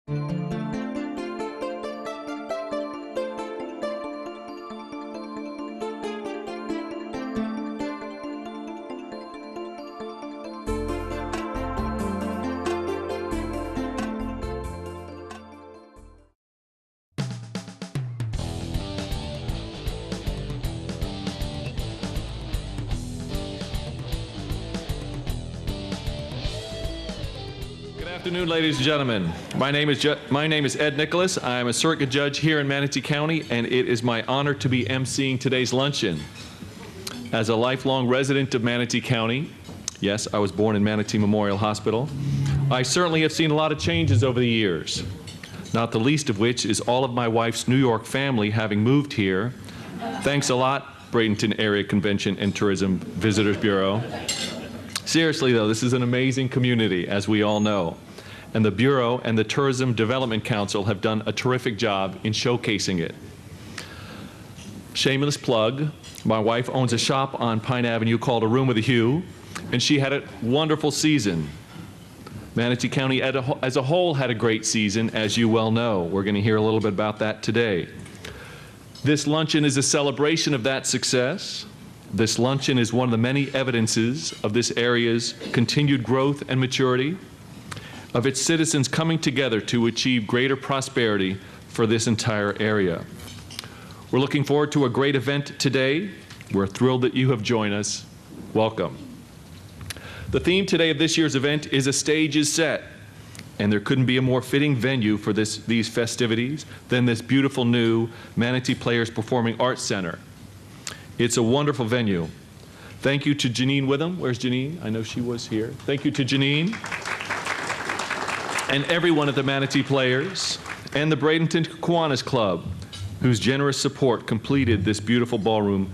Good afternoon, ladies and gentlemen. My name is Ed Nicholas. I am a circuit judge here in Manatee County, and it is my honor to be emceeing today's luncheon. As a lifelong resident of Manatee County, yes, I was born in Manatee Memorial Hospital, I certainly have seen a lot of changes over the years, not the least of which is all of my wife's New York family having moved here. Thanks a lot, Bradenton Area Convention and Tourism Visitors Bureau. Seriously, though, this is an amazing community, as we all know. And the Bureau and the Tourism Development Council have done a terrific job in showcasing it. Shameless plug, my wife owns a shop on Pine Avenue called A Room with a Hue, and she had a wonderful season. Manatee County as a whole had a great season, as you well know. We're going to hear a little bit about that today. This luncheon is a celebration of that success. This luncheon is one of the many evidences of this area's continued growth and maturity, of its citizens coming together to achieve greater prosperity for this entire area. We're looking forward to a great event today. We're thrilled that you have joined us. Welcome. The theme today of this year's event is "A Stage is Set," and there couldn't be a more fitting venue for these festivities than this beautiful new Manatee Players Performing Arts Center. It's a wonderful venue. Thank you to Janine Witham. Where's Janine? I know she was here. Thank you to Janine and everyone at the Manatee Players and the Bradenton Kiwanis Club, whose generous support completed this beautiful ballroom,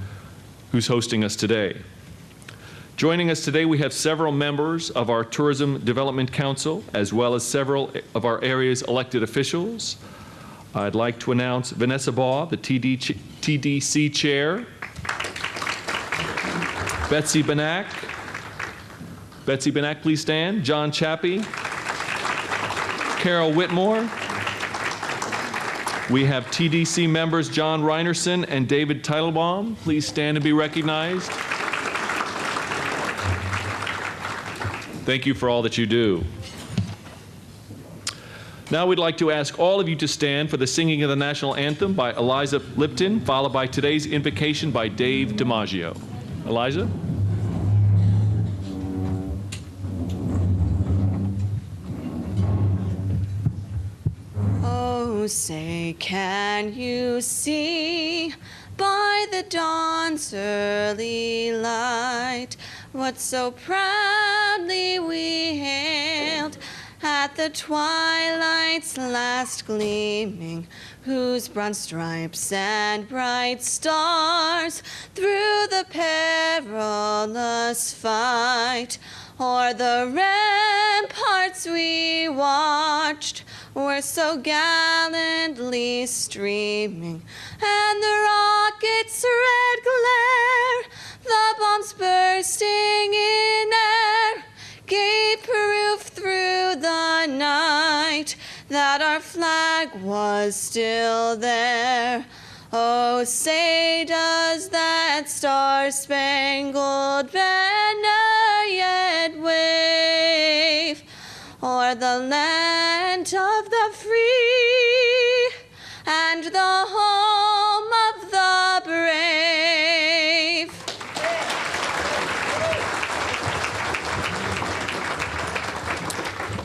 who's hosting us today. Joining us today, we have several members of our Tourism Development Council, as well as several of our area's elected officials. I'd like to announce Vanessa Baugh, the TDC Chair, Betsy Benak. Betsy Benak, please stand. John Chappie. Carol Whitmore. We have TDC members John Reinerson and David Teitelbaum. Please stand and be recognized. Thank you for all that you do. Now we'd like to ask all of you to stand for the singing of the national anthem by Eliza Lipton, followed by today's invocation by Dave DiMaggio. Eliza? Oh, say, can you see by the dawn's early light what so proudly we hailed at the twilight's last gleaming, whose broad stripes and bright stars through the perilous fight o'er the ramparts we watched were so gallantly streaming, and the rocket's red glare, the bombs bursting in air, gave proof through the night that our flag was still there. Oh, say does that star-spangled banner yet wave o'er the land of the free and the home of the brave?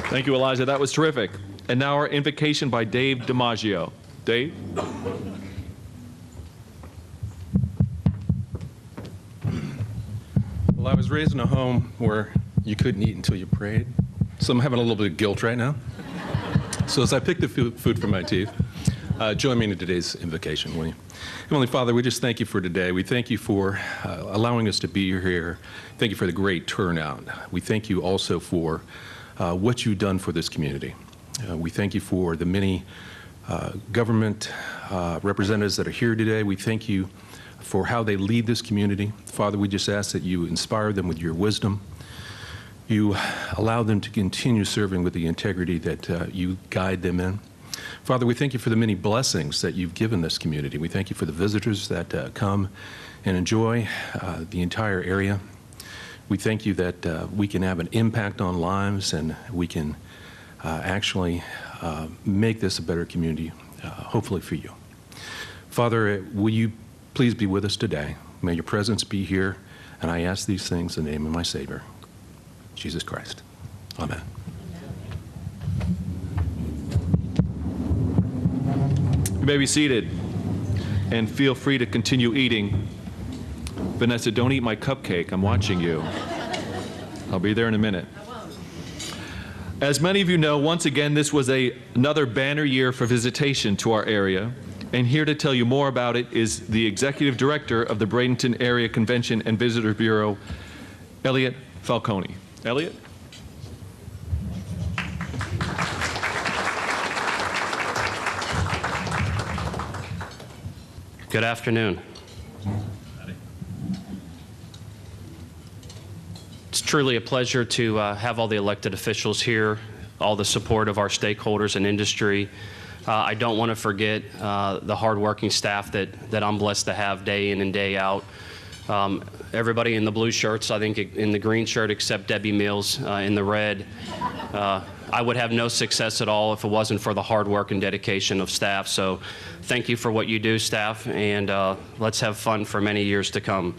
Thank you, Eliza. That was terrific. And now our invocation by Dave DiMaggio. Dave? Well, I was raised in a home where you couldn't eat until you prayed, so I'm having a little bit of guilt right now. So as I pick the food from my teeth, join me in today's invocation, will you? Heavenly Father, we just thank you for today. We thank you for allowing us to be here. Thank you for the great turnout. We thank you also for what you've done for this community. We thank you for the many government representatives that are here today. We thank you for how they lead this community. Father, we just ask that you inspire them with your wisdom, You allow them to continue serving with the integrity that you guide them in. Father, we thank you for the many blessings that you've given this community. We thank you for the visitors that come and enjoy the entire area. We thank you that we can have an impact on lives and we can actually make this a better community, hopefully for you. Father, will you please be with us today? May your presence be here, and I ask these things in the name of my Savior, Jesus Christ. Amen. You may be seated and feel free to continue eating. Vanessa, don't eat my cupcake. I'm watching you. I'll be there in a minute. As many of you know, once again, this was another banner year for visitation to our area. And here to tell you more about it is the Executive Director of the Bradenton Area Convention and Visitor Bureau, Elliot Falcone. Elliot? Good afternoon. It's truly a pleasure to have all the elected officials here, all the support of our stakeholders and industry. I don't want to forget the hardworking staff that I'm blessed to have day in and day out. Everybody in the blue shirts, I think in the green shirt except Debbie Mills in the red. I would have no success at all if it wasn't for the hard work and dedication of staff. So thank you for what you do, staff, and let's have fun for many years to come.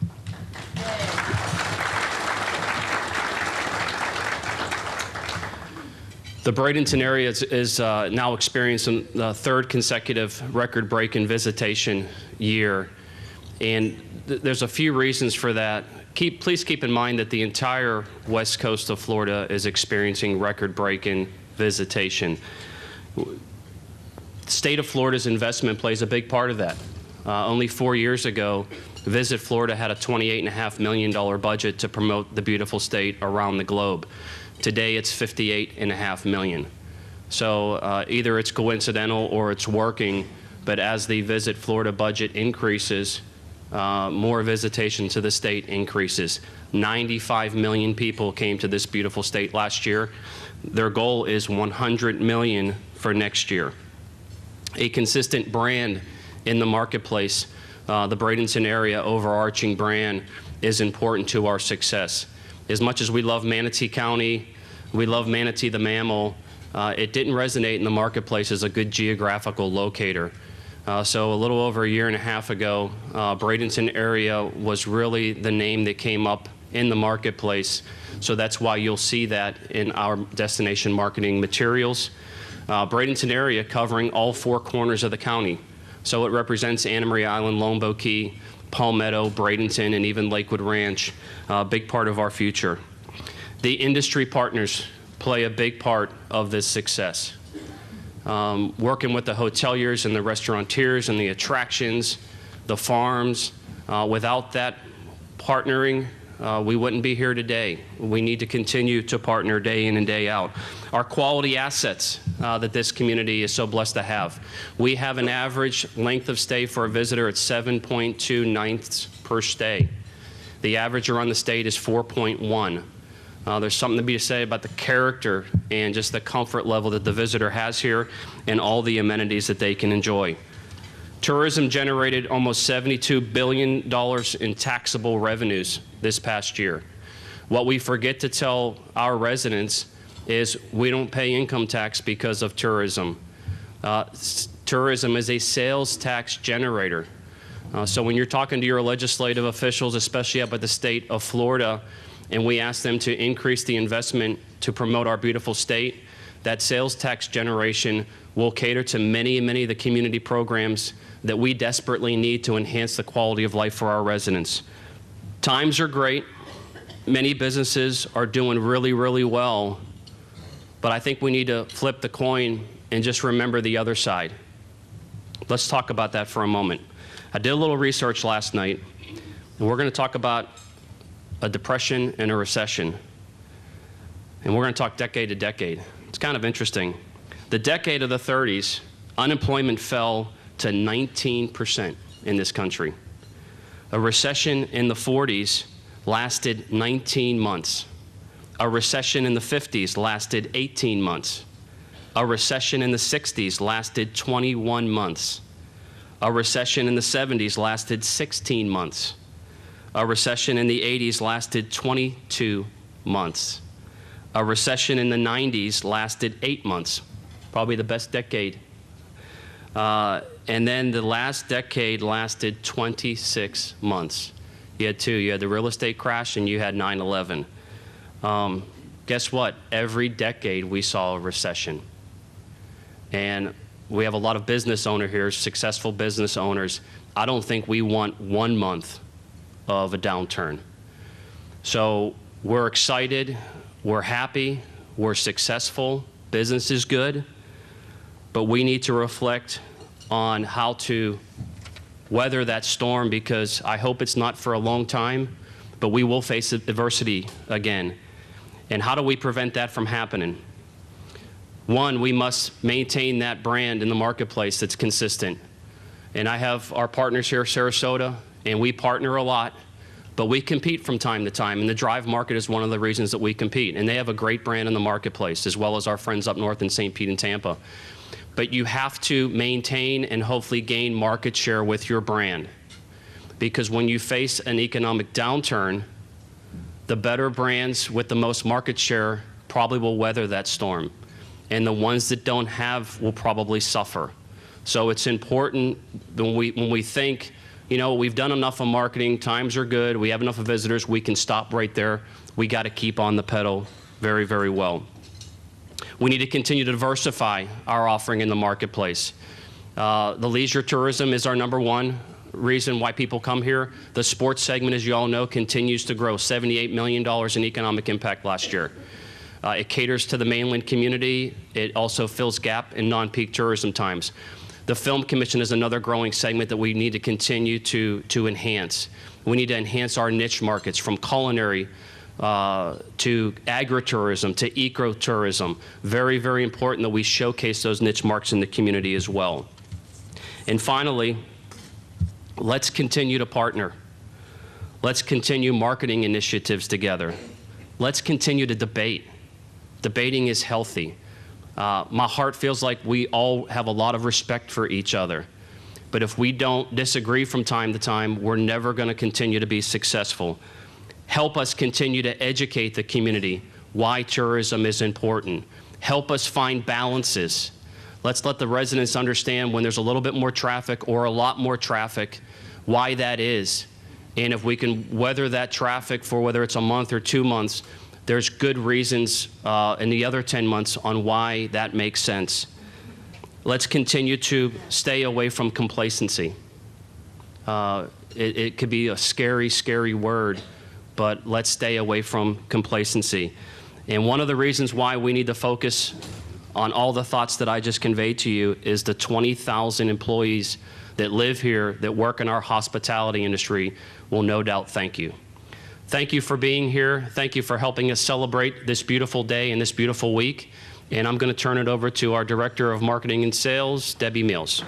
The Bradenton area is now experiencing the third consecutive record-breaking visitation year, and there's a few reasons for that. Please keep in mind that the entire west coast of Florida is experiencing record-breaking visitation. The state of Florida's investment plays a big part of that. Only 4 years ago, Visit Florida had a $28.5 million budget to promote the beautiful state around the globe. Today, it's $58.5 million. So either it's coincidental or it's working, but as the Visit Florida budget increases, more visitation to the state increases. 95 million people came to this beautiful state last year. Their goal is 100 million for next year. A consistent brand in the marketplace, the Bradenton area overarching brand, is important to our success. As much as we love Manatee County, we love Manatee the mammal, it didn't resonate in the marketplace as a good geographical locator. So a little over a year and a half ago, Bradenton area was really the name that came up in the marketplace. So that's why you'll see that in our destination marketing materials. Bradenton area covering all four corners of the county. So it represents Anna Maria Island, Lombo Key, Palmetto, Bradenton, and even Lakewood Ranch, a big part of our future. The industry partners play a big part of this success. Working with the hoteliers and the restaurateurs and the attractions, the farms. Without that partnering, we wouldn't be here today. We need to continue to partner day in and day out. Our quality assets that this community is so blessed to have. We have an average length of stay for a visitor at 7.2 nights per stay. The average around the state is 4.1. There's something to be said about the character and just the comfort level that the visitor has here and all the amenities that they can enjoy. Tourism generated almost $72 billion in taxable revenues this past year. What we forget to tell our residents is we don't pay income tax because of tourism. Tourism is a sales tax generator. So when you're talking to your legislative officials, especially up at the state of Florida, and we ask them to increase the investment to promote our beautiful state, that sales tax generation will cater to many, many of the community programs that we desperately need to enhance the quality of life for our residents. Times are great. Many businesses are doing really, really well. But I think we need to flip the coin and just remember the other side. Let's talk about that for a moment. I did a little research last night, and we're going to talk about a depression and a recession. And we're going to talk decade to decade. It's kind of interesting. The decade of the 30s, unemployment fell to 19% in this country. A recession in the 40s lasted 19 months. A recession in the 50s lasted 18 months. A recession in the 60s lasted 21 months. A recession in the 70s lasted 16 months. A recession in the 80s lasted 22 months. A recession in the 90s lasted 8 months, probably the best decade. And then the last decade lasted 26 months. You had two. You had the real estate crash and you had 9/11. Guess what? Every decade we saw a recession. And we have a lot of business owners here, successful business owners. I don't think we want 1 month of a downturn. So we're excited, we're happy, we're successful, business is good, but we need to reflect on how to weather that storm, because I hope it's not for a long time, but we will face adversity again. And how do we prevent that from happening? One, we must maintain that brand in the marketplace that's consistent. And I have our partners here at Sarasota, and we partner a lot, but we compete from time to time. And the drive market is one of the reasons that we compete. And they have a great brand in the marketplace, as well as our friends up north in St. Pete and Tampa. But you have to maintain and hopefully gain market share with your brand. Because when you face an economic downturn, the better brands with the most market share probably will weather that storm. And the ones that don't have will probably suffer. So it's important when we think, you know, we've done enough of marketing, times are good, we have enough of visitors, we can stop right there. We got to keep on the pedal very, very well. We need to continue to diversify our offering in the marketplace. The leisure tourism is our #1 reason why people come here. The sports segment, as you all know, continues to grow, $78 million in economic impact last year. It caters to the mainland community. It also fills gap in non-peak tourism times. The Film Commission is another growing segment that we need to continue to enhance. We need to enhance our niche markets, from culinary to agritourism to ecotourism. Very, very important that we showcase those niche markets in the community as well. And finally, let's continue to partner. Let's continue marketing initiatives together. Let's continue to debate. Debating is healthy. My heart feels like we all have a lot of respect for each other. But if we don't disagree from time to time, we're never going to continue to be successful. Help us continue to educate the community why tourism is important. Help us find balances. Let's let the residents understand when there's a little bit more traffic or a lot more traffic, why that is. And if we can weather that traffic for whether it's a month or 2 months, there's good reasons in the other 10 months on why that makes sense. Let's continue to stay away from complacency. It could be a scary, scary word, but let's stay away from complacency. And one of the reasons why we need to focus on all the thoughts that I just conveyed to you is the 20,000 employees that live here, that work in our hospitality industry, will no doubt thank you. Thank you for being here. Thank you for helping us celebrate this beautiful day and this beautiful week. And I'm going to turn it over to our Director of Marketing and Sales, Debbie Mills.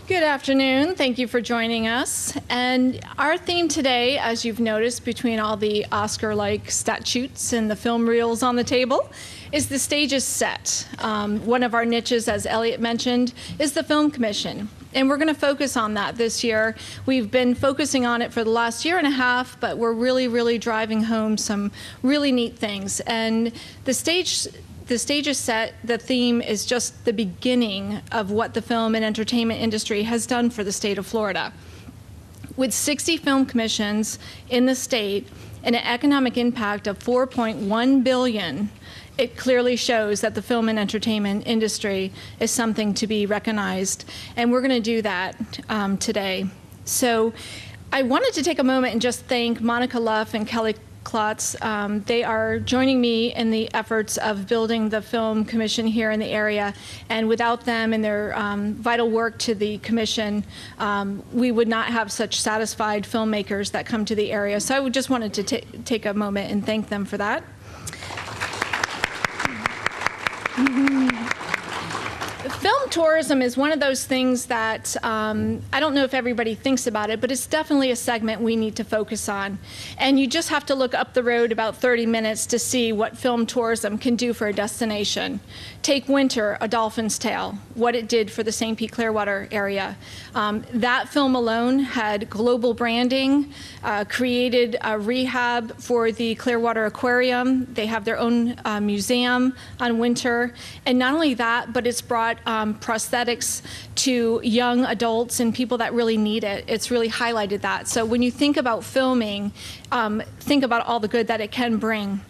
Good afternoon. Thank you for joining us. And our theme today, as you've noticed between all the Oscar-like statutes and the film reels on the table, is the stage is set. One of our niches, as Elliot mentioned, is the Film Commission. And we're going to focus on that this year. We've been focusing on it for the last year and a half, but we're really, really driving home some really neat things. And the stage is set. The theme is just the beginning of what the film and entertainment industry has done for the state of Florida. With 60 film commissions in the state and an economic impact of $4.1 billion, it clearly shows that the film and entertainment industry is something to be recognized. And we're going to do that today. So I wanted to take a moment and just thank Monica Luff and Kelly Klotz. They are joining me in the efforts of building the Film Commission here in the area. And without them and their vital work to the commission, we would not have such satisfied filmmakers that come to the area. So I just wanted to take a moment and thank them for that. Film tourism is one of those things that I don't know if everybody thinks about it, but it's definitely a segment we need to focus on. And you just have to look up the road about 30 minutes to see what film tourism can do for a destination. Take Winter, A Dolphin's Tale, what it did for the St. Pete Clearwater area. That film alone had global branding, created a rehab for the Clearwater Aquarium. They have their own museum on Winter. And not only that, but it's brought prosthetics to young adults and people that really need it. It's really highlighted that. So when you think about filming, think about all the good that it can bring.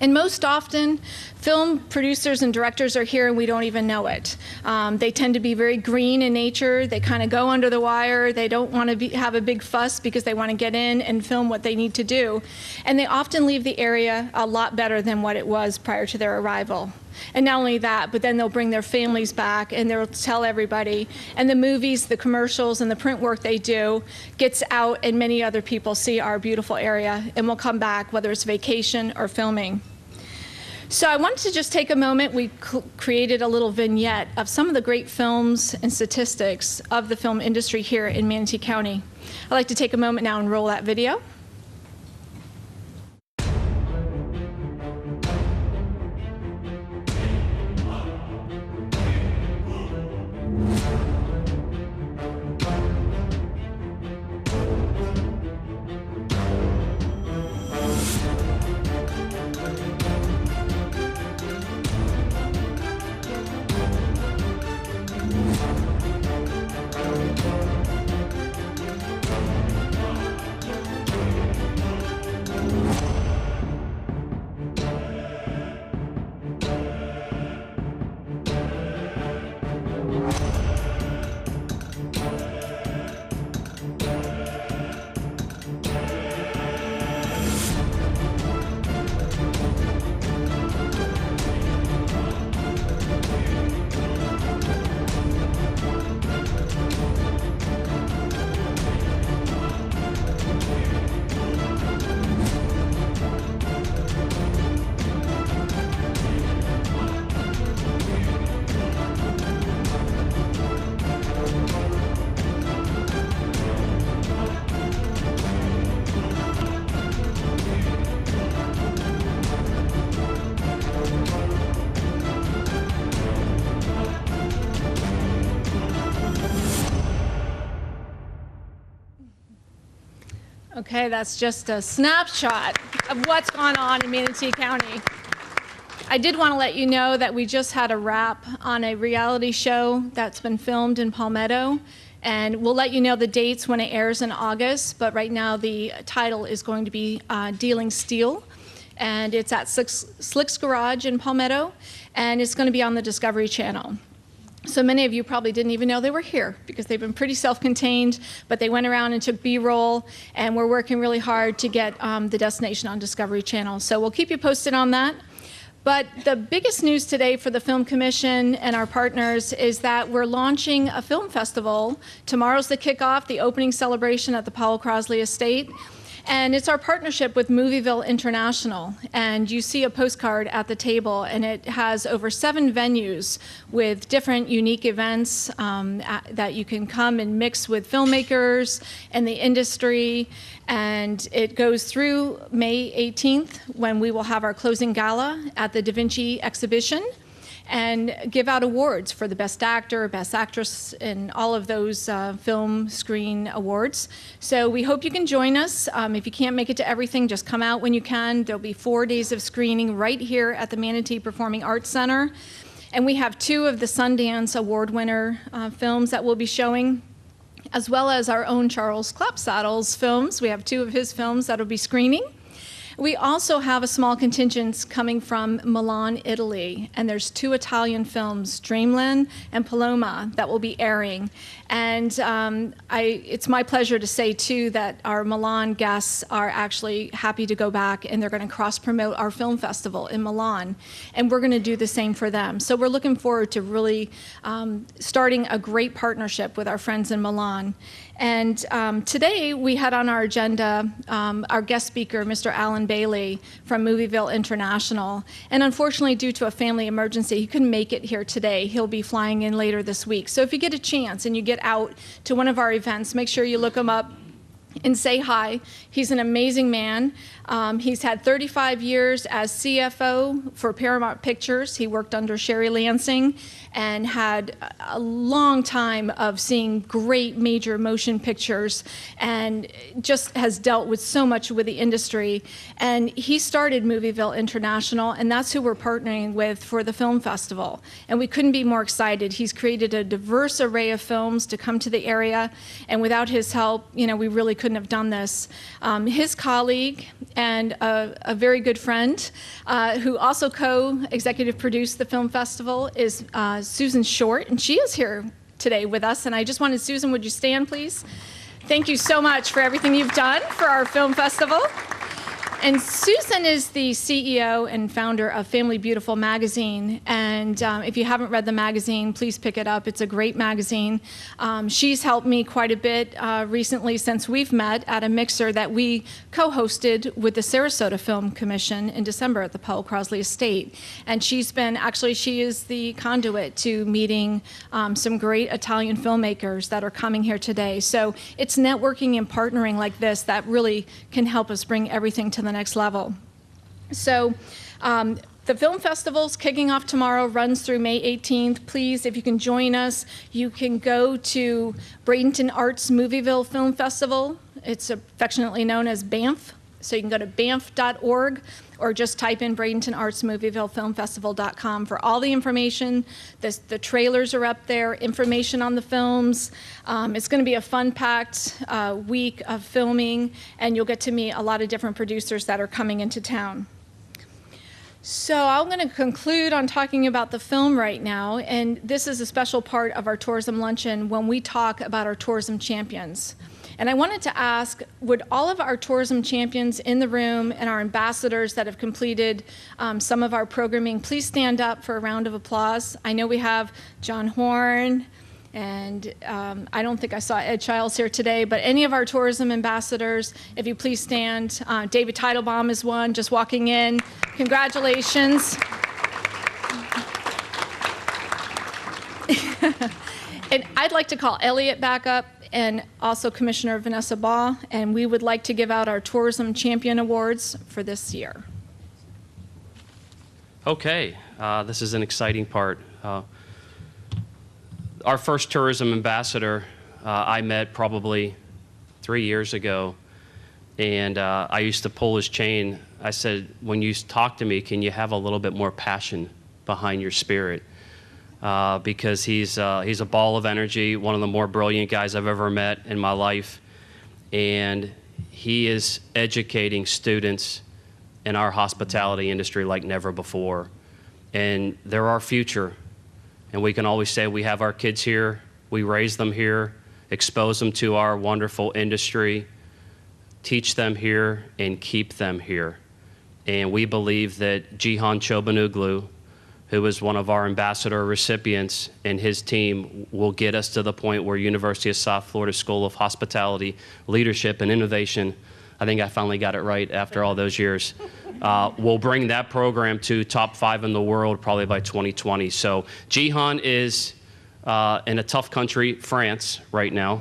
And most often, film producers and directors are here and we don't even know it. They tend to be very green in nature. They kind of go under the wire. They don't want to have a big fuss because they want to get in and film what they need to do. And they often leave the area a lot better than what it was prior to their arrival. And not only that, but then they'll bring their families back and they'll tell everybody. And the movies, the commercials, and the print work they do gets out and many other people see our beautiful area and will come back, whether it's vacation or filming. So I wanted to just take a moment. We created a little vignette of some of the great films and statistics of the film industry here in Manatee County. I'd like to take a moment now and roll that video. Okay, that's just a snapshot of what's gone on in Manatee County. I did want to let you know that we just had a wrap on a reality show that's been filmed in Palmetto, and we'll let you know the dates when it airs in August, but right now the title is going to be Dealing Steel, and it's at Slick's Garage in Palmetto, and it's going to be on the Discovery Channel. So many of you probably didn't even know they were here because they've been pretty self-contained, but they went around and took B-roll, and we're working really hard to get the destination on Discovery Channel. So we'll keep you posted on that. But the biggest news today for the Film Commission and our partners is that we're launching a film festival. Tomorrow's the kickoff, the opening celebration at the Powell Crosley Estate. And it's our partnership with Movieville International. And you see a postcard at the table, and it has over 7 venues with different unique events that you can come and mix with filmmakers and the industry. And it goes through May 18th, when we will have our closing gala at the Da Vinci exhibition, and give out awards for the Best Actor, Best Actress, and all of those film screen awards. So we hope you can join us. If you can't make it to everything, just come out when you can. There'll be 4 days of screening right here at the Manatee Performing Arts Center. And we have 2 of the Sundance Award winner films that we'll be showing, as well as our own Charles Clapsaddle's films. We have 2 of his films that'll be screening. We also have a small contingent coming from Milan, Italy, and there's 2 Italian films, Dreamland and Paloma, that will be airing. And it's my pleasure to say, too, that our Milan guests are actually happy to go back, and they're going to cross-promote our film festival in Milan, and we're going to do the same for them. So we're looking forward to really starting a great partnership with our friends in Milan. And today we had on our agenda our guest speaker, Mr. Alan Bailey from Movieville International. And unfortunately, due to a family emergency, he couldn't make it here today. He'll be flying in later this week. So if you get a chance and you get out to one of our events, make sure you look him up and say hi. He's an amazing man. He's had 35 years as CFO for Paramount Pictures. He worked under Sherry Lansing and had a long time of seeing great major motion pictures and just has dealt with so much with the industry. And he started Movieville International, and that's who we're partnering with for the film festival. And we couldn't be more excited. He's created a diverse array of films to come to the area, and without his help, we really couldn't have done this. His colleague and a very good friend who also co-executive produced the film festival is Susan Short, and she is here today with us. And I just wanted, Susan, would you stand, please? Thank you so much for everything you've done for our film festival. And Susan is the CEO and founder of Family Beautiful magazine. And if you haven't read the magazine, please pick it up. It's a great magazine. She's helped me quite a bit recently since we've met at a mixer that we co-hosted with the Sarasota Film Commission in December at the Powell Crosley Estate. And she is the conduit to meeting some great Italian filmmakers that are coming here today. So it's networking and partnering like this that really can help us bring everything to the next level. So the film festival's kicking off tomorrow, runs through May 18th. Please, if you can join us, you can go to Bradenton Arts Movieville Film Festival. It's affectionately known as BAMF. So you can go to bamf.org or just type in Bradenton Arts Movieville Filmfestival.com for all the information. The trailers are up there, information on the films. It's going to be a fun-packed week of filming, and you'll get to meet a lot of different producers that are coming into town. So I'm going to conclude on talking about the film right now, and this is a special part of our tourism luncheon when we talk about our tourism champions. And I wanted to ask, would all of our tourism champions in the room and our ambassadors that have completed some of our programming please stand up for a round of applause? I know we have John Horn, and I don't think I saw Ed Childs here today, but any of our tourism ambassadors, if you please stand. David Teitelbaum is one, just walking in. Congratulations. And I'd like to call Elliot back up, and also Commissioner Vanessa Baugh, and we would like to give out our Tourism Champion Awards for this year. Okay, this is an exciting part. Our first tourism ambassador I met probably 3 years ago, and I used to pull his chain. I said, when you talk to me, can you have a little bit more passion behind your spirit? Because he's a ball of energy, one of the more brilliant guys I've ever met in my life. And he is educating students in our hospitality industry like never before. And they're our future. And we can always say we have our kids here, we raise them here, expose them to our wonderful industry, teach them here, and keep them here. And we believe that Jihan Çobanoglu, who is one of our ambassador recipients, and his team will get us to the point where University of South Florida School of Hospitality, Leadership and Innovation, I think I finally got it right after all those years, will bring that program to top 5 in the world probably by 2020. So Jihan is in a tough country, France, right now.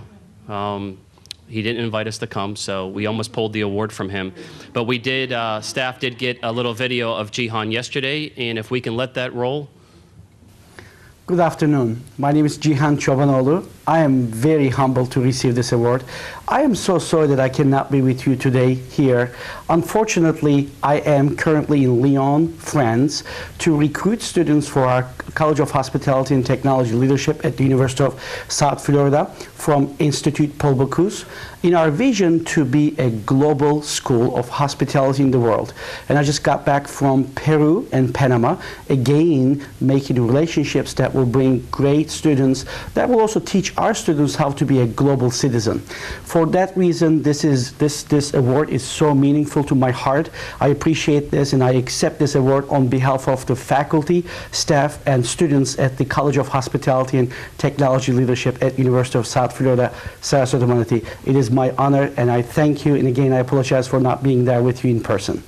He didn't invite us to come, so we almost pulled the award from him. But we did, staff did get a little video of Jihan yesterday, and if we can let that roll. Good afternoon. My name is Jihan Çobanoglu. I am very humbled to receive this award. I am so sorry that I cannot be with you today here. Unfortunately, I am currently in Lyon, France, to recruit students for our College of Hospitality and Technology Leadership at the University of South Florida from Institute Paul Bocuse in our vision to be a global school of hospitality in the world. And I just got back from Peru and Panama, again making relationships that will bring great students that will also teach our students how to be a global citizen. For that reason, this award is so meaningful to my heart. I appreciate this, and I accept this award on behalf of the faculty, staff, and students at the College of Hospitality and Technology Leadership at University of South Florida, Sarasota Manatee. It is my honor, and I thank you, and again, I apologize for not being there with you in person.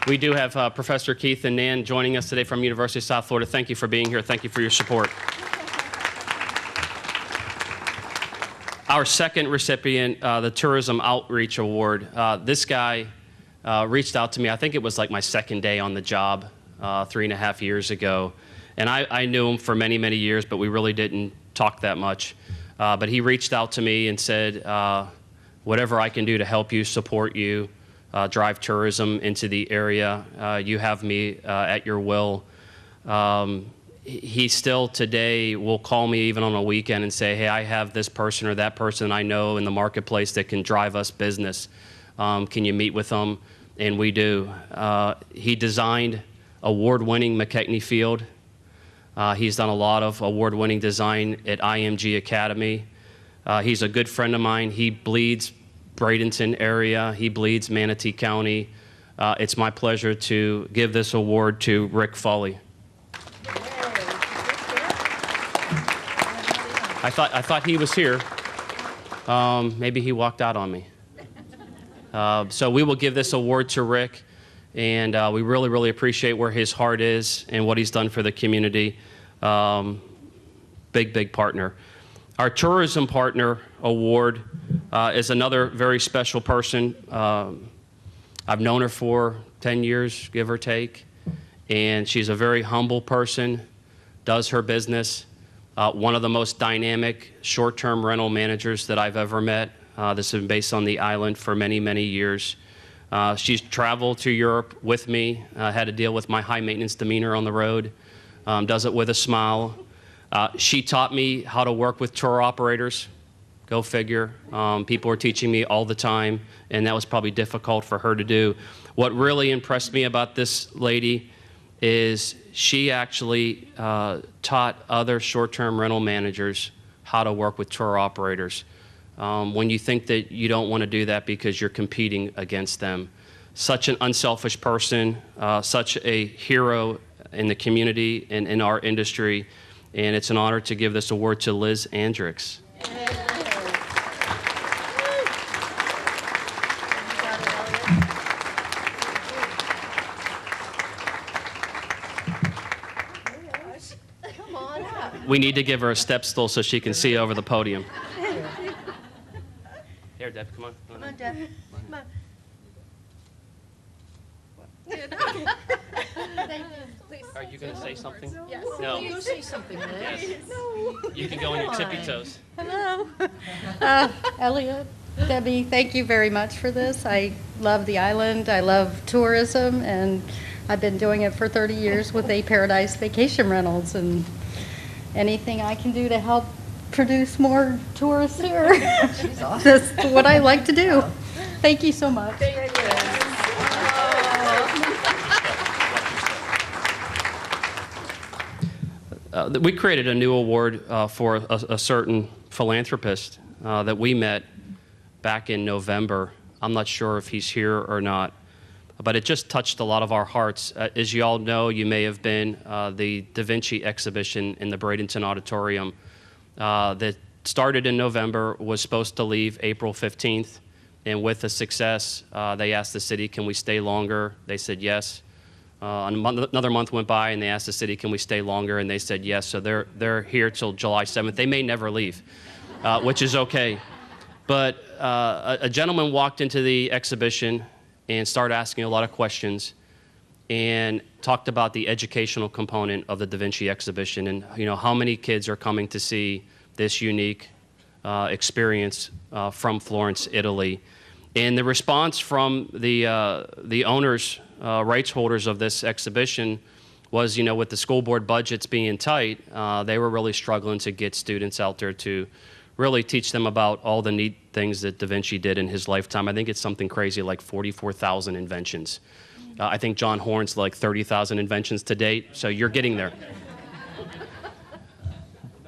We do have Professor Keith and Nan joining us today from University of South Florida. Thank you for being here. Thank you for your support. Our second recipient, the Tourism Outreach Award, this guy reached out to me. I think it was like my second day on the job 3.5 years ago. And I knew him for many, many years, but we really didn't talk that much. But he reached out to me and said, whatever I can do to help you, support you, drive tourism into the area, you have me at your will. He still today will call me even on a weekend and say, hey, I have this person or that person I know in the marketplace that can drive us business. Can you meet with them? And we do. He designed award-winning McKechnie Field. He's done a lot of award-winning design at IMG Academy. He's a good friend of mine. He bleeds Bradenton area. He bleeds Manatee County. It's my pleasure to give this award to Rick Foley. I thought he was here. Maybe he walked out on me. So we will give this award to Rick, and we really, really appreciate where his heart is and what he's done for the community. Big, big partner. Our Tourism Partner Award is another very special person. I've known her for 10 years, give or take, and she's a very humble person, does her business. One of the most dynamic short-term rental managers that I've ever met. This has been based on the island for many, many years. She's traveled to Europe with me, had to deal with my high-maintenance demeanor on the road, does it with a smile. She taught me how to work with tour operators. Go figure. People are teaching me all the time, and that was probably difficult for her to do. What really impressed me about this lady is she actually taught other short-term rental managers how to work with tour operators. When you think that you don't want to do that because you're competing against them. Such an unselfish person, such a hero in the community and in our industry, and it's an honor to give this award to Liz Andrix. We need to give her a step stool so she can see over the podium. Here, Deb, come on. Come on, Deb. Come on. Are you going to say something? Yes. No. You say something, Liz. Yes. You can go on your tippy toes. Hello. Elliot, Debbie, thank you very much for this. I love the island. I love tourism, and I've been doing it for 30 years with A Paradise Vacation Rentals, and anything I can do to help produce more tourists here. That's what I like to do. Thank you so much. We created a new award for a certain philanthropist that we met back in November. I'm not sure if he's here or not, but it just touched a lot of our hearts. As you all know, you may have been the Da Vinci exhibition in the Bradenton Auditorium that started in November, was supposed to leave April 15th, and with the success, they asked the city, can we stay longer? They said yes. Another month went by, and they asked the city, can we stay longer? And they said yes, so they're here till July 7th. They may never leave, which is okay. But a gentleman walked into the exhibition and started asking a lot of questions and talked about the educational component of the Da Vinci exhibition, and how many kids are coming to see this unique experience from Florence, Italy. And the response from the owners, rights holders of this exhibition was, with the school board budgets being tight, they were really struggling to get students out there to really teach them about all the neat things that Da Vinci did in his lifetime. I think it's something crazy like 44,000 inventions. I think John Horn's like 30,000 inventions to date, so you're getting there.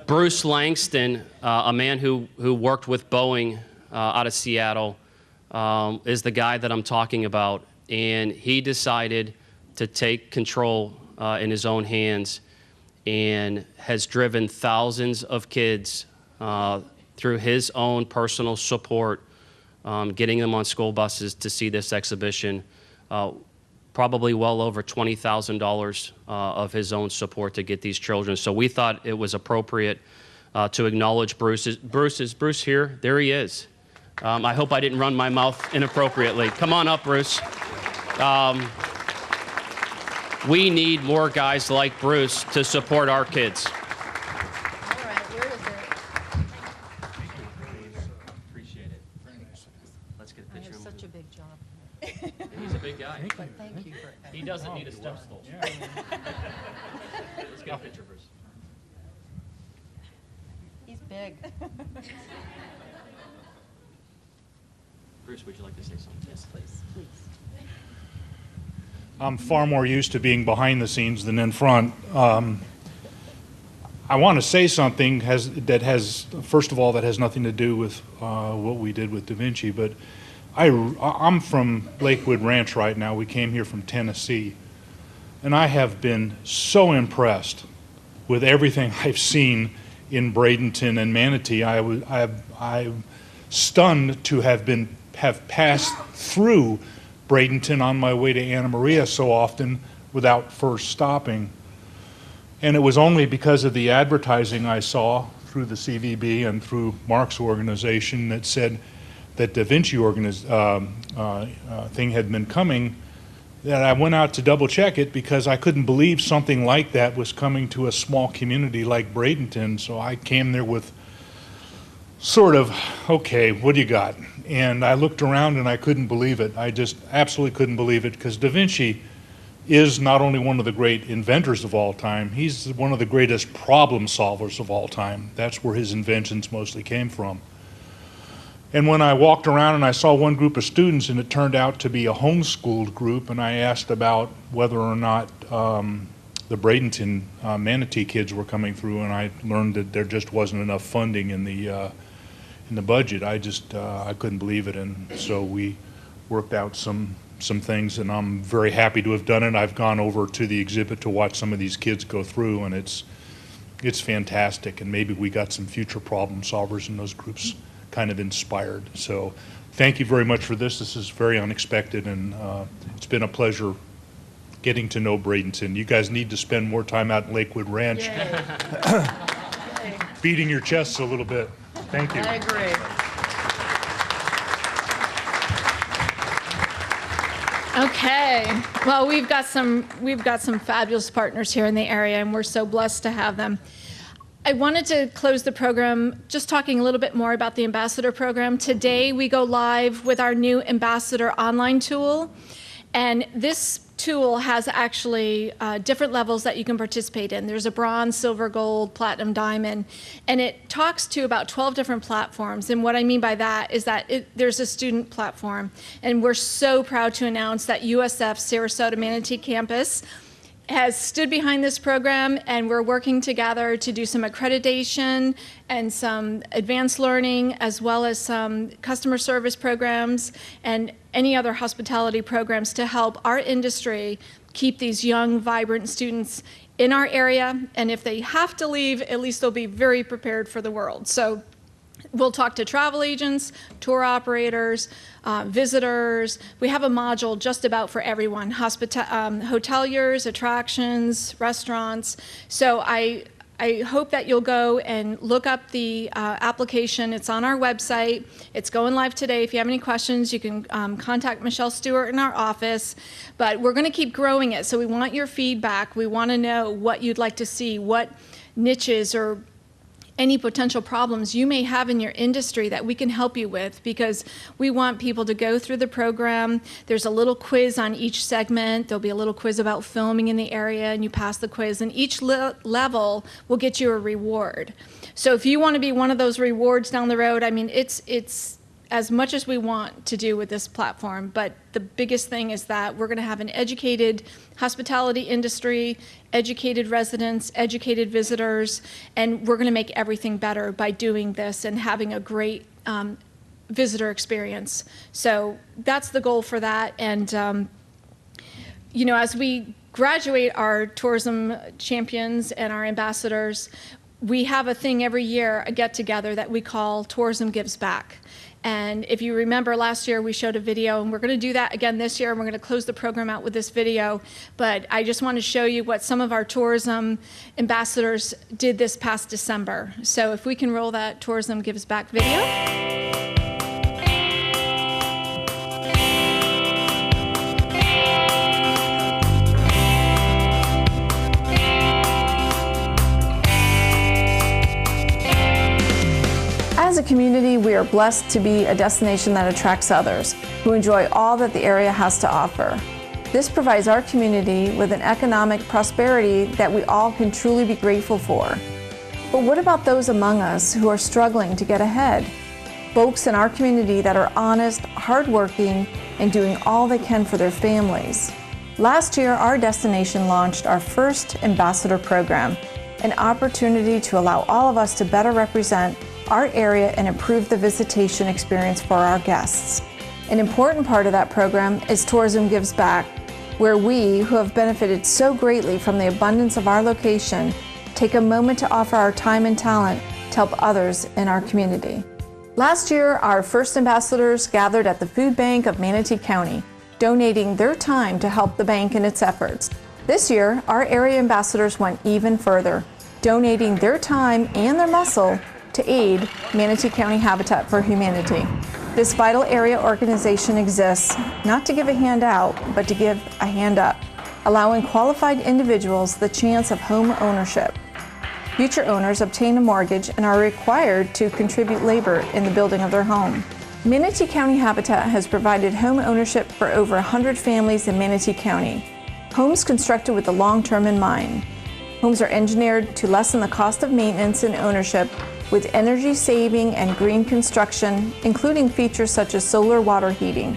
Bruce Langston, a man who worked with Boeing out of Seattle, is the guy that I'm talking about. And he decided to take control in his own hands and has driven thousands of kids through his own personal support, getting them on school buses to see this exhibition. Probably well over $20,000 of his own support to get these children. So we thought it was appropriate to acknowledge Bruce. Is Bruce here? There he is. I hope I didn't run my mouth inappropriately. Come on up, Bruce. We need more guys like Bruce to support our kids. All right, where is it? Appreciate it. Let's get a I picture have of him. such a big job. He's a big guy. But thank you for He doesn't need a step stool. Let's get a picture, Bruce. He's big. Bruce, would you like to say something? Yes, please. I'm far more used to being behind the scenes than in front. I want to say something that has, first of all, that has nothing to do with what we did with Da Vinci, but I'm from Lakewood Ranch right now. We came here from Tennessee, and I have been so impressed with everything I've seen in Bradenton and Manatee. I'm stunned to have passed through Bradenton on my way to Anna Maria so often without first stopping. And it was only because of the advertising I saw through the CVB and through Mark's organization that said that Da Vinci thing had been coming that I went out to double check it, because I couldn't believe something like that was coming to a small community like Bradenton. So I came there with sort of, okay, what do you got? And I looked around and I couldn't believe it. I just absolutely couldn't believe it, because Da Vinci is not only one of the great inventors of all time, he's one of the greatest problem solvers of all time. That's where his inventions mostly came from. And when I walked around and I saw one group of students, and it turned out to be a homeschooled group, and I asked about whether or not the Bradenton Manatee kids were coming through, and I learned that there just wasn't enough funding in the budget. I couldn't believe it, and so we worked out some things, and I'm very happy to have done it. I've gone over to the exhibit to watch some of these kids go through, and it's fantastic, and maybe we got some future problem solvers in those groups kind of inspired. So thank you very much for this. This is very unexpected, and it's been a pleasure getting to know Bradenton. You guys need to spend more time out in Lakewood Ranch beating your chests a little bit. Thank you. I agree. Okay. Well, we've got some fabulous partners here in the area, and we're so blessed to have them. I wanted to close the program just talking a little bit more about the Ambassador Program. Today, we go live with our new Ambassador online tool, and this tool has actually different levels that you can participate in. There's a bronze, silver, gold, platinum, diamond, and it talks to about 12 different platforms. And what I mean by that is that there's a student platform, and we're so proud to announce that USF Sarasota Manatee Campus has stood behind this program, and we're working together to do some accreditation and some advanced learning, as well as some customer service programs and any other hospitality programs to help our industry keep these young, vibrant students in our area. And if they have to leave, at least they'll be very prepared for the world. So we'll talk to travel agents, tour operators, visitors. We have a module just about for everyone, hoteliers, attractions, restaurants. So I hope that you'll go and look up the application. It's on our website. It's going live today. If you have any questions, you can contact Michelle Stewart in our office. But we're going to keep growing it, so we want your feedback. We want to know what you'd like to see, what niches or any potential problems you may have in your industry that we can help you with, because we want people to go through the program. There's a little quiz on each segment. There'll be a little quiz about filming in the area, and you pass the quiz, and each level will get you a reward. So if you want to be one of those rewards down the road, I mean, it's as much as we want to do with this platform, but the biggest thing is that we're going to have an educated hospitality industry, educated residents, educated visitors, and we're going to make everything better by doing this and having a great visitor experience. So that's the goal for that. And you know, as we graduate our tourism champions and our ambassadors, we have a thing every year, a get-together that we call Tourism Gives Back. And if you remember last year, we showed a video, and we're going to do that again this year, and we're going to close the program out with this video. But I just want to show you what some of our tourism ambassadors did this past December. So if we can roll that Tourism Gives Back video. As a community, we are blessed to be a destination that attracts others who enjoy all that the area has to offer. This provides our community with an economic prosperity that we all can truly be grateful for. But what about those among us who are struggling to get ahead? Folks in our community that are honest, hardworking, and doing all they can for their families. Last year, our destination launched our first ambassador program, an opportunity to allow all of us to better represent our area and improve the visitation experience for our guests. An important part of that program is Tourism Gives Back, where we, who have benefited so greatly from the abundance of our location, take a moment to offer our time and talent to help others in our community. Last year, our first ambassadors gathered at the Food Bank of Manatee County, donating their time to help the bank in its efforts. This year, our area ambassadors went even further, donating their time and their muscle to aid Manatee County Habitat for Humanity. This vital area organization exists not to give a hand out, but to give a hand up, allowing qualified individuals the chance of home ownership. Future owners obtain a mortgage and are required to contribute labor in the building of their home. Manatee County Habitat has provided home ownership for over 100 families in Manatee County. Homes constructed with the long term in mind. Homes are engineered to lessen the cost of maintenance and ownership with energy saving and green construction, including features such as solar water heating.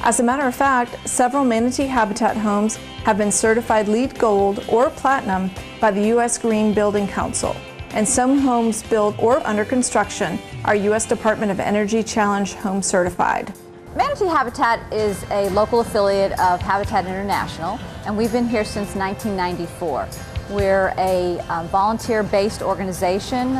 As a matter of fact, several Manatee Habitat homes have been certified LEED Gold or Platinum by the U.S. Green Building Council, and some homes built or under construction are U.S. Department of Energy Challenge Home Certified. Manatee Habitat is a local affiliate of Habitat International, and we've been here since 1994. We're a volunteer-based organization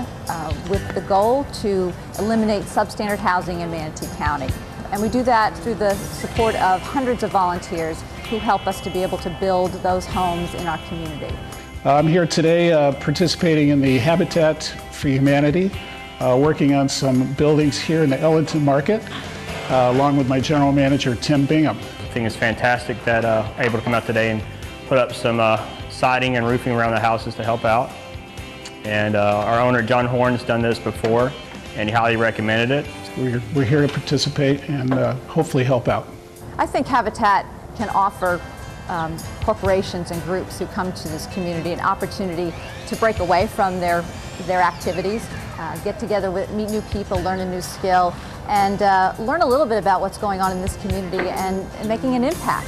with the goal to eliminate substandard housing in Manatee County. And we do that through the support of hundreds of volunteers who help us to be able to build those homes in our community. I'm here today participating in the Habitat for Humanity, working on some buildings here in the Ellington Market, along with my general manager, Tim Bingham. I think it's fantastic that I'm able to come out today and put up some siding and roofing around the houses to help out. And our owner, John Horn, has done this before, and he highly recommended it. We're here to participate and hopefully help out. I think Habitat can offer corporations and groups who come to this community an opportunity to break away from their activities, get together, meet new people, learn a new skill, and learn a little bit about what's going on in this community and making an impact.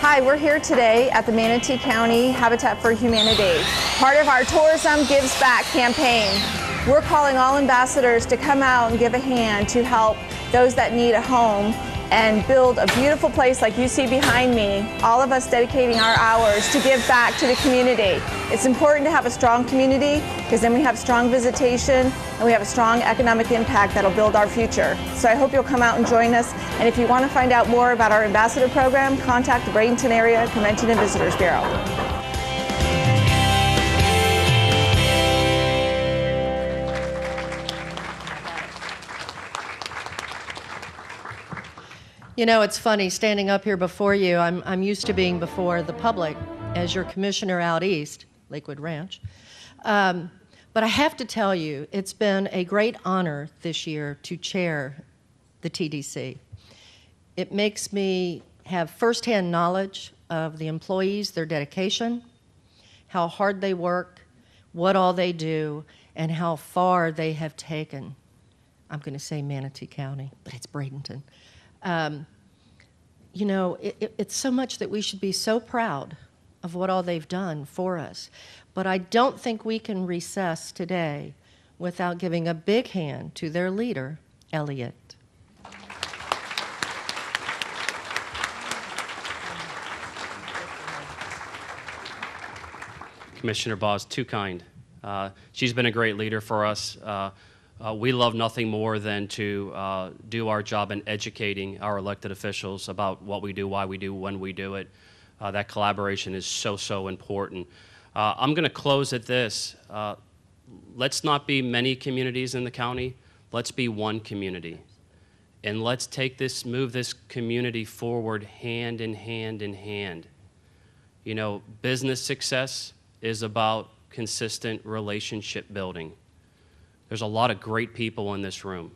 Hi, we're here today at the Manatee County Habitat for Humanity, part of our Tourism Gives Back campaign. We're calling all ambassadors to come out and give a hand to help those that need a home and build a beautiful place like you see behind me, all of us dedicating our hours to give back to the community. It's important to have a strong community because then we have strong visitation and we have a strong economic impact that'll build our future. So I hope you'll come out and join us. And if you want to find out more about our ambassador program, contact the Bradenton Area Convention and Visitors Bureau. You know, it's funny standing up here before you. I'm used to being before the public as your commissioner out east, Lakewood Ranch. But I have to tell you, it's been a great honor this year to chair the TDC. It makes me have firsthand knowledge of the employees, their dedication, how hard they work, what all they do, and how far they have taken I'm going to say Manatee County, but it's Bradenton. You know, it's so much that we should be so proud of what all they've done for us. But I don't think we can recess today without giving a big hand to their leader, Elliot. Commissioner Boz, too kind. She's been a great leader for us. We love nothing more than to do our job in educating our elected officials about what we do, why we do, when we do it. That collaboration is so important. I'm going to close at this. Let's not be many communities in the county. Let's be one community. And let's move this community forward hand in hand in hand. You know, business success is about consistent relationship building. There's a lot of great people in this room.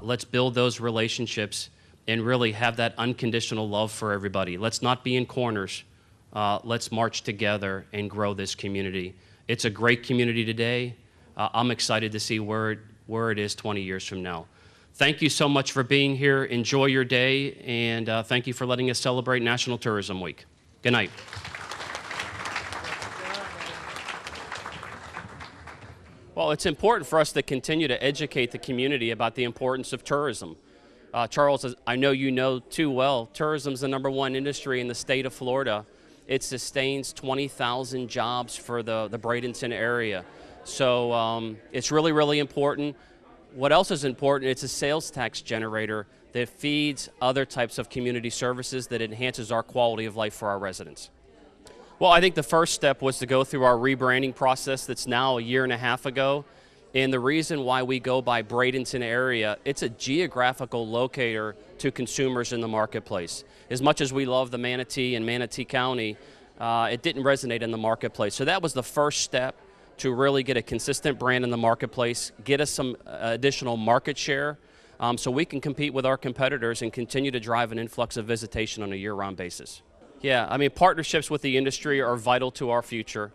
Let's build those relationships and really have that unconditional love for everybody. Let's not be in corners. Let's march together and grow this community. It's a great community today. I'm excited to see where it is 20 years from now. Thank you so much for being here. Enjoy your day, and thank you for letting us celebrate National Tourism Week. Good night. Well, it's important for us to continue to educate the community about the importance of tourism. Charles, as I know you know too well, tourism is the #1 industry in the state of Florida. It sustains 20,000 jobs for the Bradenton area. So it's really important. What else is important? It's a sales tax generator that feeds other types of community services that enhances our quality of life for our residents. Well, I think the first step was to go through our rebranding process that's now 1.5 years ago. And the reason why we go by Bradenton area, it's a geographical locator to consumers in the marketplace. As much as we love the Manatee and Manatee County, it didn't resonate in the marketplace. So that was the first step to really get a consistent brand in the marketplace, get us some additional market share so we can compete with our competitors and continue to drive an influx of visitation on a year-round basis. Yeah, I mean, partnerships with the industry are vital to our future.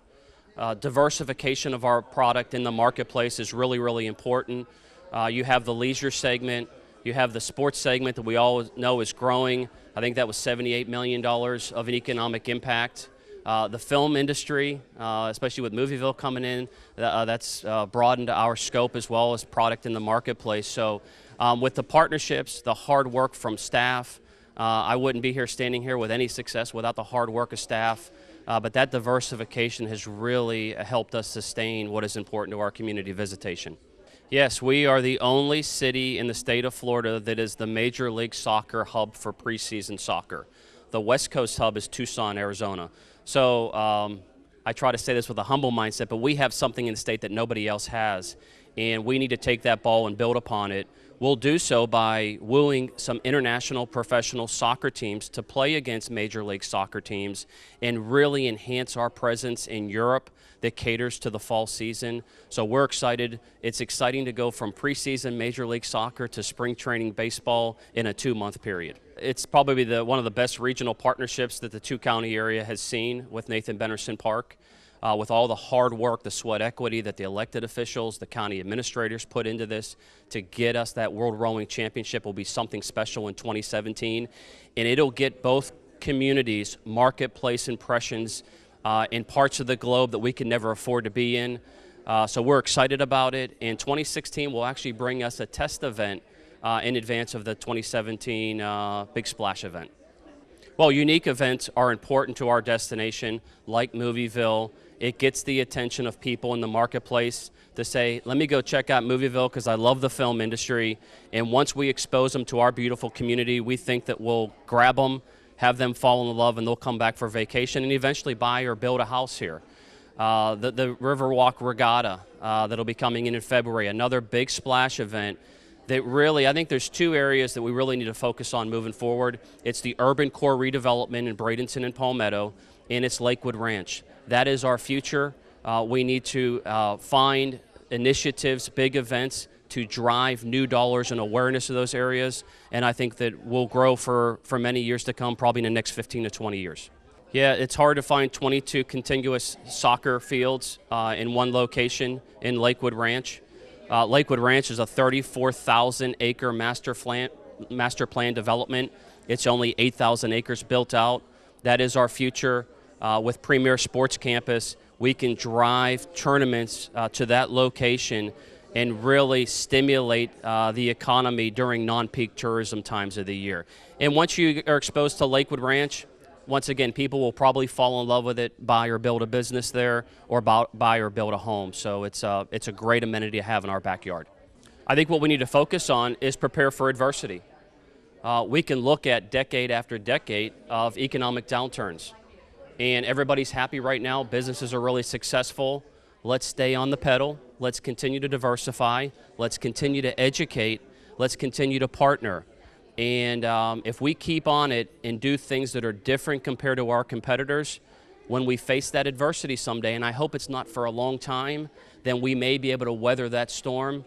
Diversification of our product in the marketplace is really important. You have the leisure segment, you have the sports segment that we all know is growing. I think that was $78 million of an economic impact. The film industry, especially with Movieville coming in, that's broadened our scope as well as product in the marketplace. So with the partnerships, the hard work from staff, I wouldn't be here standing here with any success without the hard work of staff. But that diversification has really helped us sustain what is important to our community visitation. Yes, we are the only city in the state of Florida that is the Major League Soccer hub for preseason soccer. The West Coast hub is Tucson, Arizona. So I try to say this with a humble mindset, but we have something in the state that nobody else has, and we need to take that ball and build upon it. We'll do so by wooing some international professional soccer teams to play against Major League Soccer teams and really enhance our presence in Europe that caters to the fall season. So we're excited. It's exciting to go from preseason Major League Soccer to spring training baseball in a 2-month period. It's probably one of the best regional partnerships that the two-county area has seen with Nathan Benderson Park. With all the hard work, the sweat equity that the elected officials, the county administrators put into this to get us that World Rowing Championship will be something special in 2017. And it'll get both communities marketplace impressions in parts of the globe that we can never afford to be in. So we're excited about it. And 2016 will actually bring us a test event in advance of the 2017 Big Splash event. Well, unique events are important to our destination, like Movieville. It gets the attention of people in the marketplace to say, let me go check out Movieville because I love the film industry. And once we expose them to our beautiful community, we think that we'll grab them, have them fall in love, and they'll come back for vacation and eventually buy or build a house here. The Riverwalk Regatta that'll be coming in February, another Big Splash event that really, I think there's 2 areas that we really need to focus on moving forward. It's the urban core redevelopment in Bradenton and Palmetto, and it's Lakewood Ranch. That is our future. We need to find initiatives, big events to drive new dollars and awareness of those areas, and I think that will grow for many years to come, probably in the next 15 to 20 years. Yeah, it's hard to find 22 contiguous soccer fields in one location in Lakewood Ranch. Lakewood Ranch is a 34,000-acre master plan development. It's only 8,000 acres built out. That is our future. With Premier Sports Campus, we can drive tournaments to that location and really stimulate the economy during non-peak tourism times of the year. And once you are exposed to Lakewood Ranch, once again, people will probably fall in love with it, buy or build a business there, or buy or build a home. So it's a great amenity to have in our backyard. I think what we need to focus on is prepare for adversity. We can look at decade after decade of economic downturns, and everybody's happy right now. Businesses are really successful. Let's stay on the pedal. Let's continue to diversify. Let's continue to educate. Let's continue to partner. And if we keep on it and do things that are different compared to our competitors, when we face that adversity someday, and I hope it's not for a long time, then we may be able to weather that storm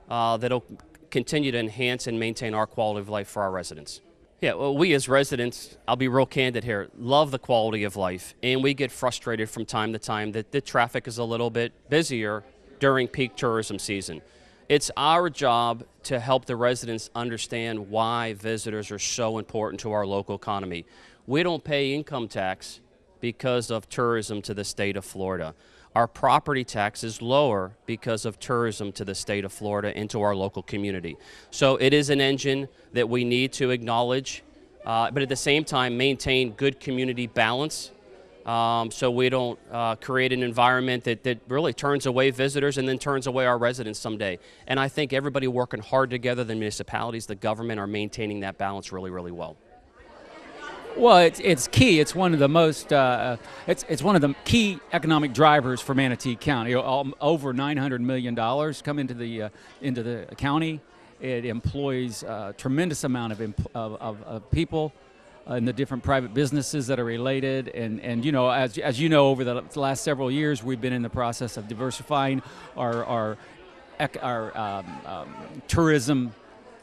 that'll continue to enhance and maintain our quality of life for our residents. Yeah, well, we as residents, I'll be real candid here, love the quality of life, and we get frustrated from time to time that the traffic is a little bit busier during peak tourism season. It's our job to help the residents understand why visitors are so important to our local economy. We don't pay income tax because of tourism to the state of Florida. Our property tax is lower because of tourism to the state of Florida into our local community. So it is an engine that we need to acknowledge, but at the same time maintain good community balance. So we don't create an environment that really turns away visitors and then turns away our residents someday. And I think everybody working hard together, the municipalities, the government, are maintaining that balance really, really well. Well, it's key. It's one of the most. It's one of the key economic drivers for Manatee County. Over $900 million come into the county. It employs a tremendous amount of people in the different private businesses that are related. And you know, as you know, over the last several years, we've been in the process of diversifying our tourism.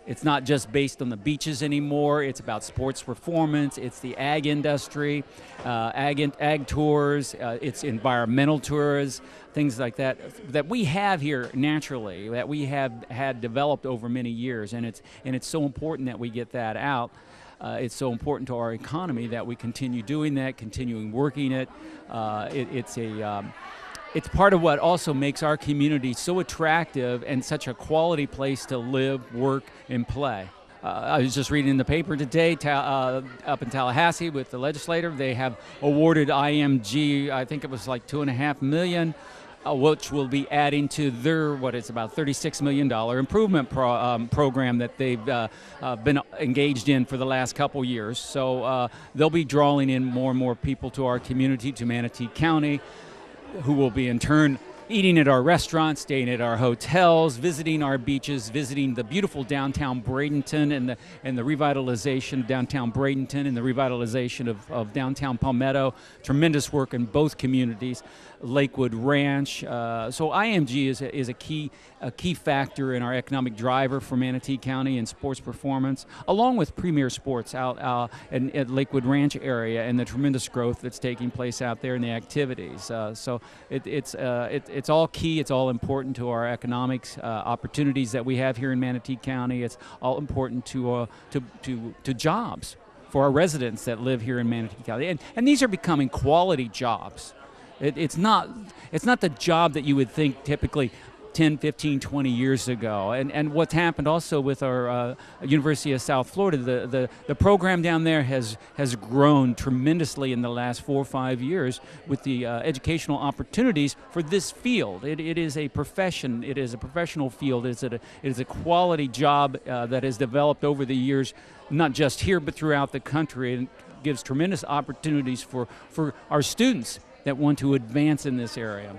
It's not just based on the beaches anymore. It's about sports performance. It's the ag industry, ag tours. It's environmental tours, things like that we have here naturally, that we have had developed over many years. And it's so important that we get that out. It's so important to our economy that we continue doing that, continuing working it. It's part of what also makes our community so attractive and such a quality place to live, work, and play. I was just reading in the paper today, up in Tallahassee with the legislator, they have awarded IMG, I think it was like $2.5 million, which will be adding to their, about $36 million improvement program that they've been engaged in for the last couple years. So they'll be drawing in more and more people to our community, to Manatee County, who will be in turn eating at our restaurants, staying at our hotels, visiting our beaches, visiting the beautiful downtown Bradenton and the revitalization of downtown Bradenton and the revitalization of downtown Palmetto. Tremendous work in both communities. Lakewood Ranch. So IMG is a key factor in our economic driver for Manatee County and sports performance, along with Premier Sports out at Lakewood Ranch area and the tremendous growth that's taking place out there and the activities. So it's all key. It's all important to our economics opportunities that we have here in Manatee County. It's all important to jobs for our residents that live here in Manatee County, and these are becoming quality jobs. It's not the job that you would think typically 10, 15, 20 years ago. And what's happened also with our University of South Florida, the program down there has grown tremendously in the last 4 or 5 years with the educational opportunities for this field. It is a profession. It is a professional field. It is a quality job that has developed over the years, not just here but throughout the country, and gives tremendous opportunities for our students that want to advance in this area.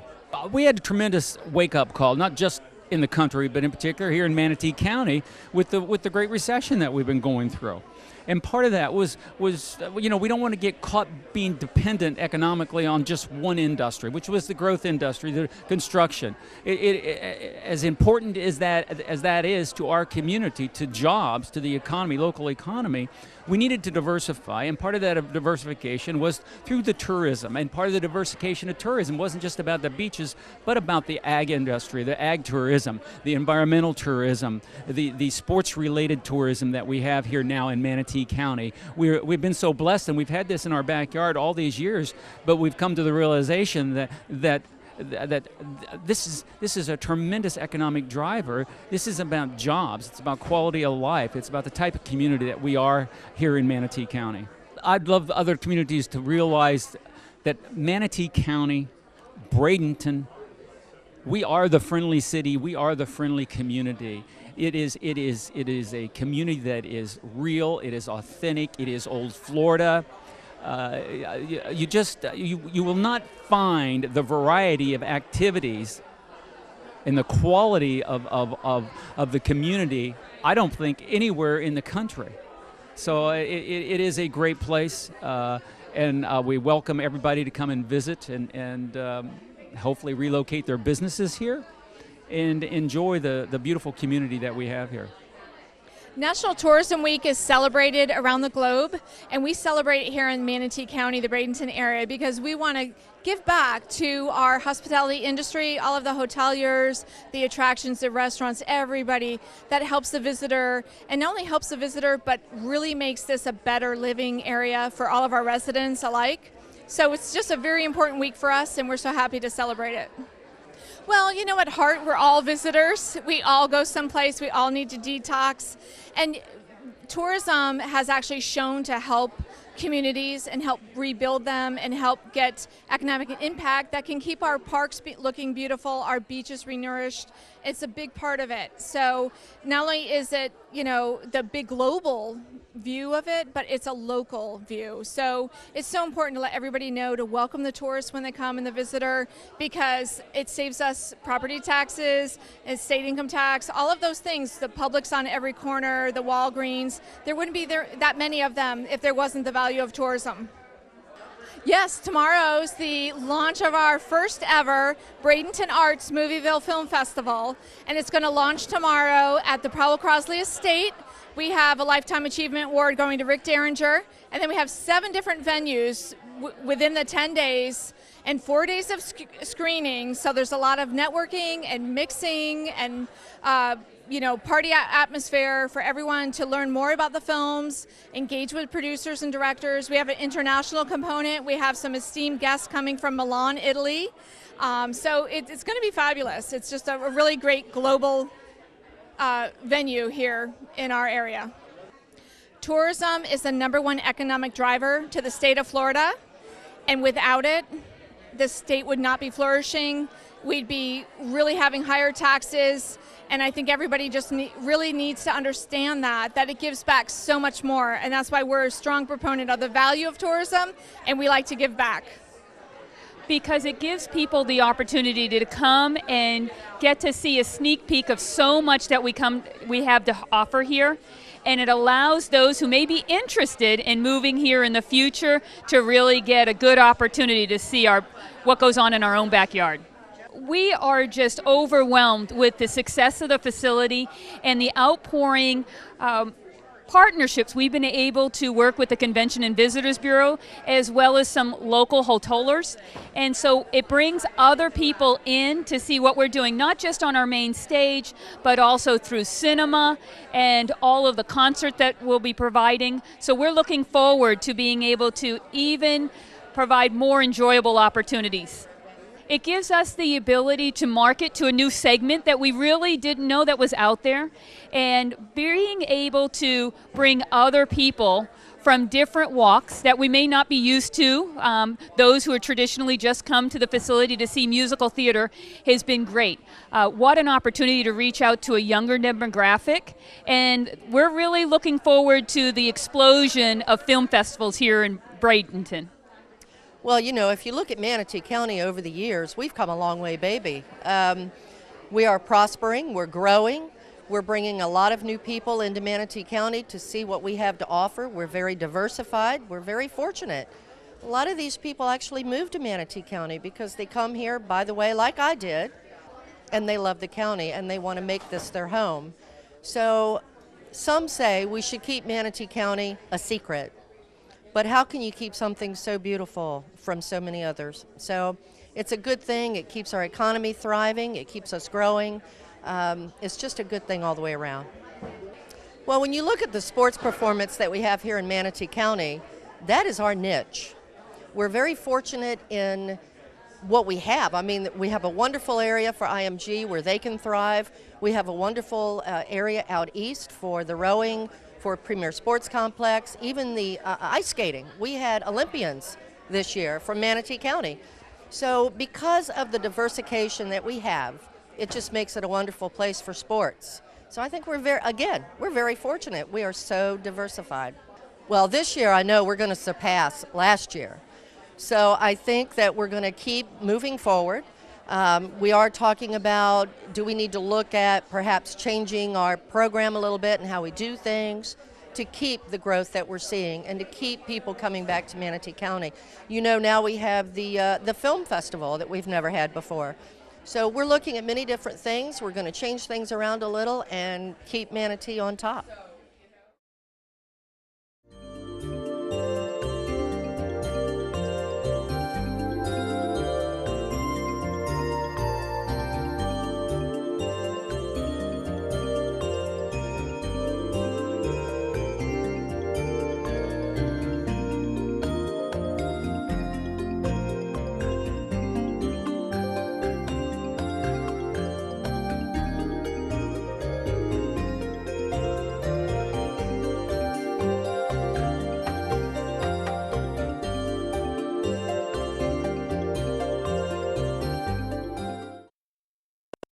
We had a tremendous wake-up call, not just in the country, but in particular here in Manatee County with the Great Recession that we've been going through. And part of that was we don't want to get caught being dependent economically on just one industry, which was the growth industry, the construction. As important as that is to our community, to jobs, to the economy, local economy, we needed to diversify, and part of that diversification was through the tourism. And part of the diversification of tourism wasn't just about the beaches, but about the ag industry, the ag tourism, the environmental tourism, the sports-related tourism that we have here now in Manatee County. We've been so blessed, and we've had this in our backyard all these years, but we've come to the realization that this is a tremendous economic driver. This is about jobs. It's about quality of life. It's about the type of community that we are here in Manatee County. I'd love other communities to realize that Manatee County, Bradenton, we are the friendly city. We are the friendly community. It is a community that is real. It is authentic. It is old Florida. You will not find the variety of activities and the quality of the community, I don't think, anywhere in the country. So it is a great place, and we welcome everybody to come and visit and hopefully relocate their businesses here and enjoy the beautiful community that we have here. National Tourism Week is celebrated around the globe, and we celebrate it here in Manatee County, the Bradenton area, because we want to give back to our hospitality industry, all of the hoteliers, the attractions, the restaurants, everybody that helps the visitor, and not only helps the visitor, but really makes this a better living area for all of our residents alike. So it's just a very important week for us, and we're so happy to celebrate it. Well, you know, at heart, we're all visitors. We all go someplace. We all need to detox. And tourism has actually shown to help communities and help rebuild them and help get economic impact that can keep our parks looking beautiful, our beaches renourished. It's a big part of it. So not only is it, you know, the big global view of it, but it's a local view. So it's so important to let everybody know to welcome the tourists when they come and the visitor, because it saves us property taxes, and state income tax, all of those things. The Publix on every corner, the Walgreens, there wouldn't be that many of them if there wasn't the value of tourism. Yes, tomorrow's the launch of our first ever Bradenton Arts Movieville Film Festival, and it's going to launch tomorrow at the Powell Crosley Estate. We have a Lifetime Achievement Award going to Rick Derringer, and then we have 7 different venues within the 10 days and 4 days of screenings. So there's a lot of networking and mixing and party atmosphere for everyone to learn more about the films, engage with producers and directors. We have an international component. We have some esteemed guests coming from Milan, Italy. So it's going to be fabulous. It's just a really great global venue here in our area. Tourism is the #1 economic driver to the state of Florida, and without it, the state would not be flourishing. We'd be really having higher taxes, and I think everybody just really needs to understand that it gives back so much more, and that's why we're a strong proponent of the value of tourism, and we like to give back. Because it gives people the opportunity to come and get to see a sneak peek of so much that we have to offer here. And it allows those who may be interested in moving here in the future to really get a good opportunity to see what goes on in our own backyard. We are just overwhelmed with the success of the facility and the outpouring partnerships. We've been able to work with the Convention and Visitors Bureau as well as some local hoteliers, and so it brings other people in to see what we're doing, not just on our main stage, but also through cinema and all of the concert that we'll be providing. So we're looking forward to being able to even provide more enjoyable opportunities. It gives us the ability to market to a new segment that we really didn't know that was out there, and being able to bring other people from different walks that we may not be used to, those who are traditionally just come to the facility to see musical theater, has been great. What an opportunity to reach out to a younger demographic, and we're really looking forward to the explosion of film festivals here in Bradenton. Well, you know, if you look at Manatee County over the years, we've come a long way, baby. We are prospering, we're growing, We're bringing a lot of new people into Manatee County to see what we have to offer. We're very diversified. We're very fortunate. A lot of these people actually moved to Manatee County because they come here, by the way, like I did, and they love the county and they want to make this their home. So some say we should keep Manatee County a secret. But how can you keep something so beautiful from so many others? So it's a good thing. It keeps our economy thriving. It keeps us growing. It's just a good thing all the way around. Well, when you look at the sports performance that we have here in Manatee County, that is our niche. We're very fortunate in what we have. I mean, we have a wonderful area for IMG where they can thrive. We have a wonderful area out east for the rowing, for Premier Sports Complex, even the ice skating. We had Olympians this year from Manatee County. So because of the diversification that we have, it just makes it a wonderful place for sports. So I think we're very fortunate. We are so diversified. Well, this year I know we're going to surpass last year. So I think that we're going to keep moving forward. We are talking about, do we need to look at perhaps changing our program a little bit and how we do things to keep the growth that we're seeing and to keep people coming back to Manatee County. You know, now we have the film festival that we've never had before. So we're looking at many different things. We're going to change things around a little and keep Manatee on top.